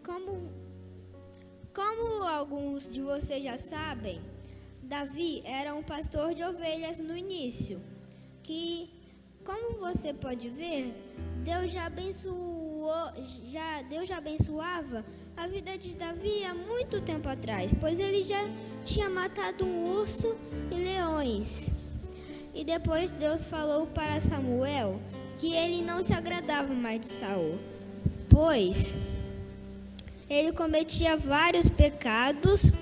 Como, como alguns de vocês já sabem, Davi era um pastor de ovelhas no início, que, como você pode ver, Deus já abençoava a vida de Davi há muito tempo atrás, pois ele já tinha matado um urso e leões. E depois Deus falou para Samuel que ele não se agradava mais de Saul, pois ele cometia vários pecados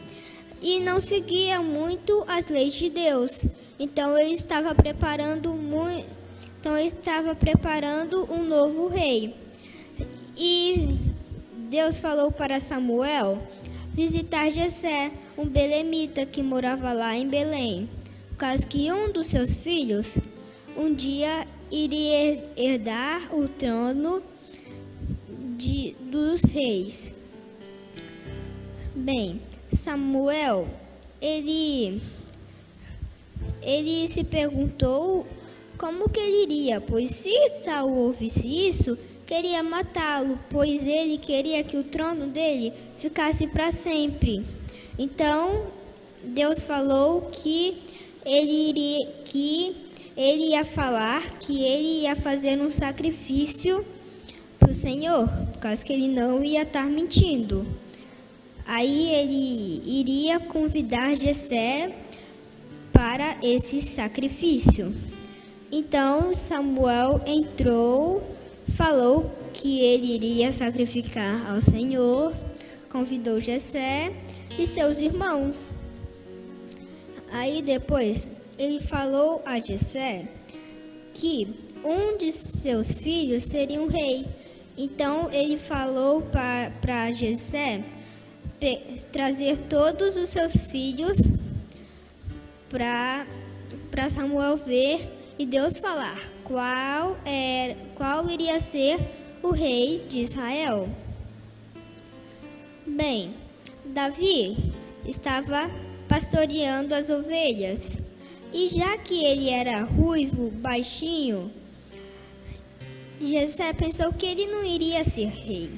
e não seguia muito as leis de Deus. Então ele estava preparando um novo rei. E Deus falou para Samuel visitar Jessé, um belemita que morava lá em Belém, por causa que um dos seus filhos um dia iria herdar o trono dos reis. Bem, Samuel, ele se perguntou como que ele iria, pois se Saul ouvisse isso, queria matá-lo, pois ele queria que o trono dele ficasse para sempre. Então, Deus falou que ele ia falar que ele ia fazer um sacrifício para o Senhor, por causa que ele não ia estar mentindo. Aí ele iria convidar Jessé para esse sacrifício. Então Samuel entrou, falou que ele iria sacrificar ao Senhor, convidou Jessé e seus irmãos. Aí depois ele falou a Jessé que um de seus filhos seria um rei. Então ele falou para Jessé trazer todos os seus filhos para Samuel ver e Deus falar qual iria ser o rei de Israel. Bem, Davi estava pastoreando as ovelhas e já que ele era ruivo, baixinho, Jessé pensou que ele não iria ser rei.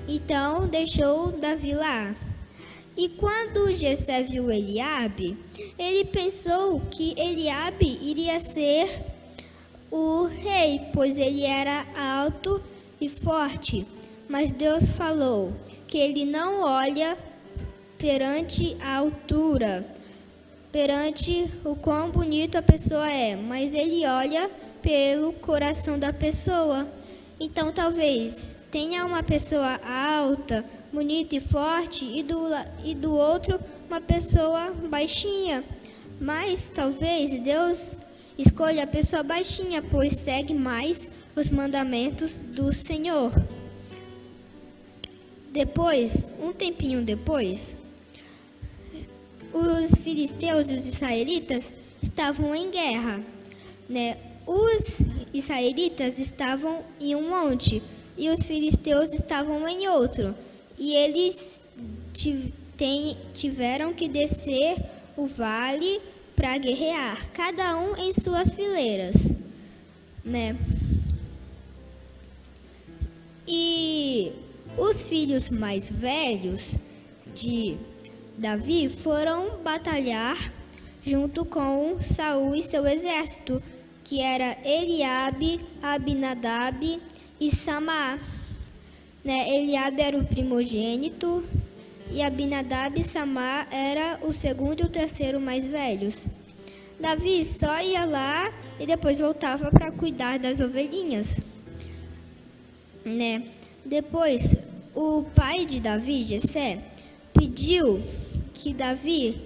Então deixou Davi lá. E quando Jessé viu Eliabe, ele pensou que Eliabe iria ser o rei, pois ele era alto e forte. Mas Deus falou que ele não olha perante a altura, perante o quão bonito a pessoa é, mas ele olha pelo coração da pessoa. Então talvez tenha uma pessoa alta, bonita e forte, e do outro uma pessoa baixinha. Mas talvez Deus escolha a pessoa baixinha, pois segue mais os mandamentos do Senhor. Depois, um tempinho depois, os filisteus e os israelitas estavam em guerra, né? Os israelitas estavam em um monte e os filisteus estavam em outro. E eles tiveram que descer o vale para guerrear, cada um em suas fileiras, né? E os filhos mais velhos de Davi foram batalhar junto com Saul e seu exército, que era Eliabe, Abinadab e Samá. Né? Eliabe era o primogênito e Abinadab e Samá era o segundo e o terceiro mais velhos. Davi só ia lá e depois voltava para cuidar das ovelhinhas. Né? Depois, o pai de Davi, Jessé, pediu que Davi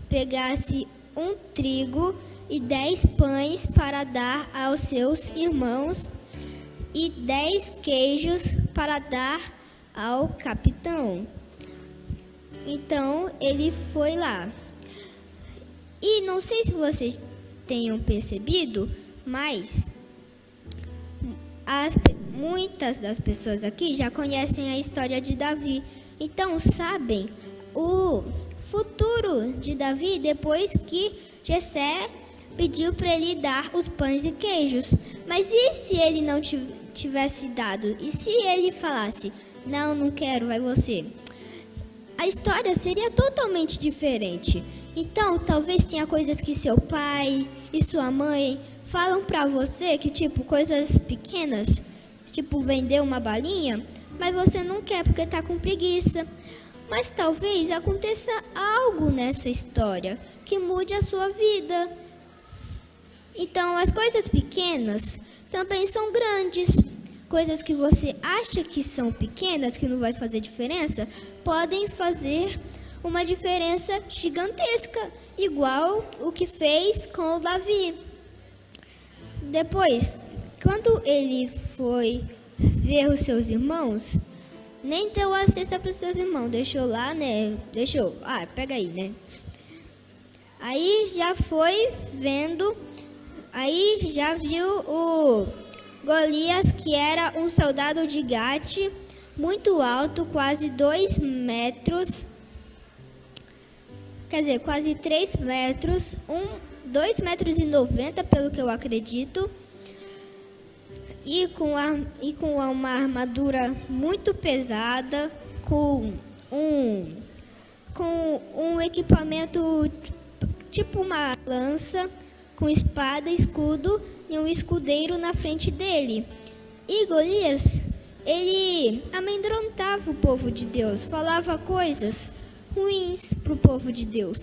pegasse um trigo e 10 pães para dar aos seus irmãos e 10 queijos para dar ao capitão. Então ele foi lá. E não sei se vocês tenham percebido, mas muitas das pessoas aqui já conhecem a história de Davi. Então sabem o futuro de Davi depois que Jessé pediu para ele dar os pães e queijos. Mas e se ele não tivesse dado? E se ele falasse, Não, não quero, vai você. A história seria totalmente diferente. Então, talvez tenha coisas que seu pai e sua mãe falam pra você que, tipo, coisas pequenas, tipo vender uma balinha, mas você não quer porque tá com preguiça. Mas talvez aconteça algo nessa história que mude a sua vida. Então, as coisas pequenas também são grandes. Coisas que você acha que são pequenas, que não vai fazer diferença, podem fazer uma diferença gigantesca, igual o que fez com o Davi. Depois, quando ele foi ver os seus irmãos, nem deu a cesta para os seus irmãos, deixou lá, né? Deixou, pega aí, né? Aí já foi vendo, aí já viu o Golias, que era um soldado de Gate, muito alto, quase 2 metros, quer dizer, quase 3 metros, 2,90 metros, pelo que eu acredito, e com uma armadura muito pesada, com um equipamento tipo uma lança, com espada, escudo e um escudeiro na frente dele. E Golias, ele amedrontava o povo de Deus, falava coisas ruins para o povo de Deus.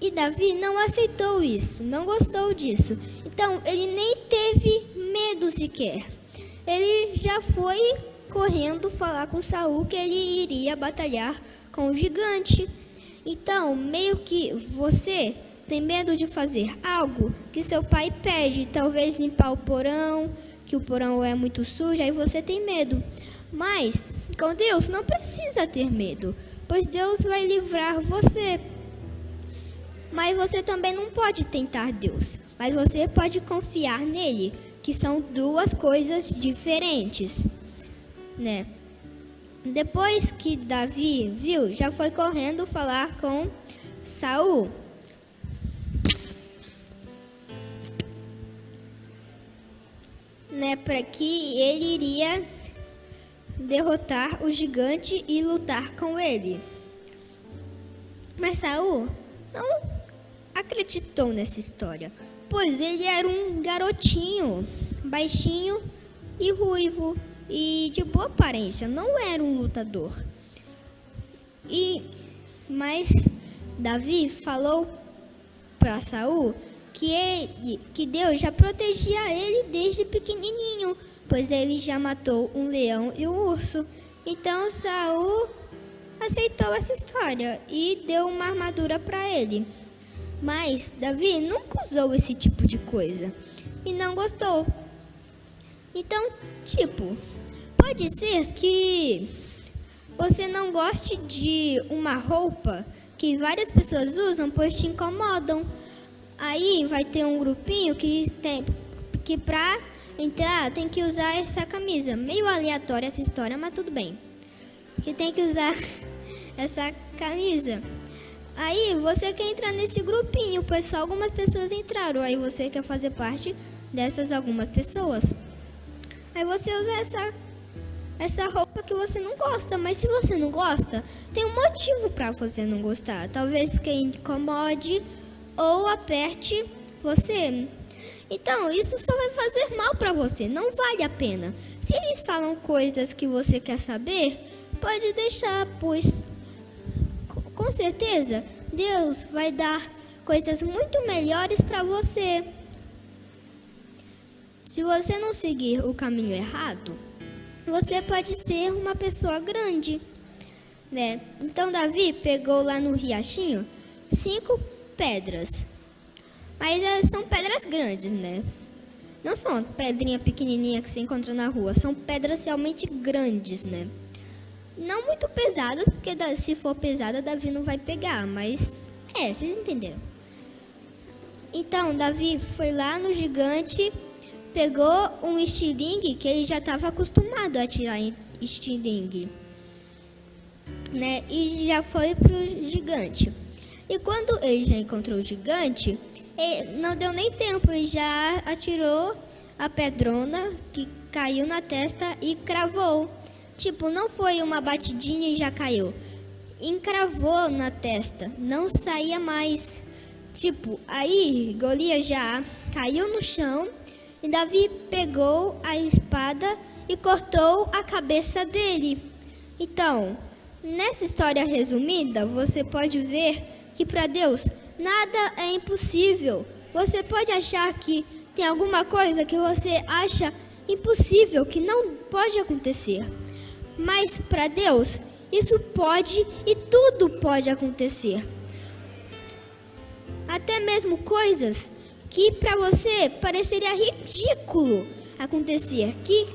E Davi não aceitou isso, não gostou disso. Então, ele nem teve medo sequer. Ele já foi correndo falar com Saul que ele iria batalhar com o gigante. Então, meio que você tem medo de fazer algo que seu pai pede, talvez limpar o porão, que o porão é muito sujo, aí você tem medo. Mas com Deus não precisa ter medo, pois Deus vai livrar você. Mas você também não pode tentar Deus, mas você pode confiar nele, que são duas coisas diferentes, né? Depois que Davi viu, já foi correndo falar com Saul. Né, para que ele iria derrotar o gigante e lutar com ele. Mas Saul não acreditou nessa história, pois ele era um garotinho, baixinho e ruivo e de boa aparência, não era um lutador. Mas Davi falou para Saul que Deus já protegia ele desde pequenininho, pois ele já matou um leão e um urso. Então Saul aceitou essa história e deu uma armadura para ele. Mas Davi nunca usou esse tipo de coisa e não gostou. Então, pode ser que você não goste de uma roupa que várias pessoas usam, pois te incomodam. Aí vai ter um grupinho que para entrar tem que usar essa camisa. Meio aleatória essa história, mas tudo bem. Que tem que usar essa camisa. Aí você quer entrar nesse grupinho, pois só algumas pessoas entraram. Aí você quer fazer parte dessas algumas pessoas. Aí você usa essa roupa que você não gosta. Mas se você não gosta, tem um motivo para você não gostar. Talvez porque incomode ou aperte você. Então, isso só vai fazer mal para você, não vale a pena. Se eles falam coisas que você quer saber, pode deixar, pois com certeza Deus vai dar coisas muito melhores para você. Se você não seguir o caminho errado, você pode ser uma pessoa grande, né? Então Davi pegou lá no riachinho 5 pedras, mas elas são pedras grandes, né? Não são pedrinha pequenininha que você encontra na rua, são pedras realmente grandes, né? Não muito pesadas, porque se for pesada, Davi não vai pegar, mas vocês entenderam. Então, Davi foi lá no gigante, pegou um estilingue, que ele já estava acostumado a atirar em estilingue, né? E já foi pro gigante. E quando ele já encontrou o gigante, não deu nem tempo, ele já atirou a pedrona que caiu na testa e cravou. Tipo, não foi uma batidinha e já caiu. Encravou na testa, não saía mais. Tipo, aí Golias já caiu no chão e Davi pegou a espada e cortou a cabeça dele. Então, nessa história resumida, você pode ver que para Deus nada é impossível. Você pode achar que tem alguma coisa que você acha impossível, que não pode acontecer. Mas para Deus, isso pode e tudo pode acontecer. Até mesmo coisas que para você pareceria ridículo acontecer, que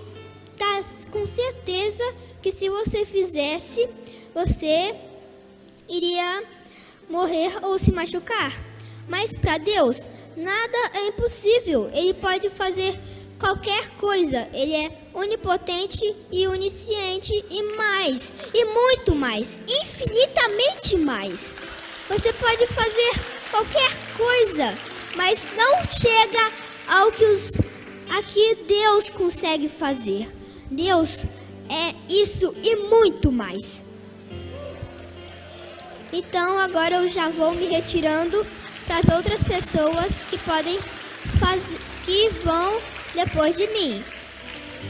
tá com certeza que se você fizesse, você iria morrer ou se machucar. Mas para Deus, nada é impossível. Ele pode fazer qualquer coisa. Ele é onipotente e onisciente e mais, e muito mais, infinitamente mais. Você pode fazer qualquer coisa, mas não chega ao que Deus consegue fazer. Deus é isso e muito mais. Então agora eu já vou me retirando para as outras pessoas que podem fazer, que vão depois de mim.